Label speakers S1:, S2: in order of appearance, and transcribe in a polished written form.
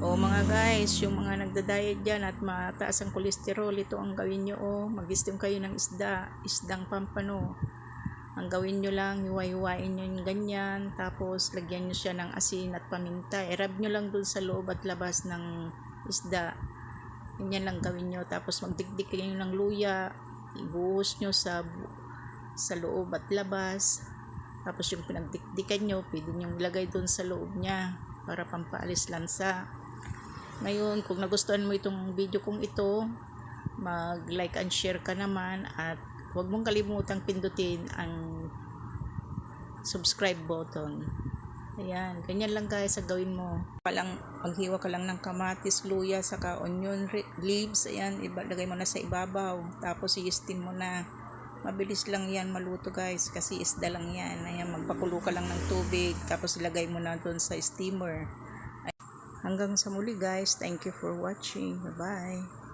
S1: O mga guys, yung mga nagda-diet dyan at mataas ang kolesterol, ito ang gawin nyo. Mag-steam kayo ng isdang pampano. Ang gawin nyo lang, hiwa-hiwain nyo yung ganyan, tapos lagyan nyo siya ng asin at paminta. I-rub nyo lang dun sa loob at labas ng isda. Ganyan lang gawin nyo. Tapos magdikdik kayo ng luya, ibuhos nyo sa loob at labas. Tapos yung pinagdikdikan nyo, pwede nyo ilagay dun sa loob niya para pampaalis lansa. Ngayon, kung nagustuhan mo itong video kong ito, mag-like and share ka naman at huwag mong kalimutang pindutin ang subscribe button. Ayan, ganyan lang guys ang gawin mo. Maghiwa ka lang ng kamatis, luya, saka onion leaves. Ayan, ilagay mo na sa ibabaw. Tapos i-steam mo na. Mabilis lang yan maluto guys kasi isda lang yan. Ayan, magpakulo ka lang ng tubig. Tapos ilagay mo na doon sa steamer. Hanggang sa muli guys. Thank you for watching. Bye-bye.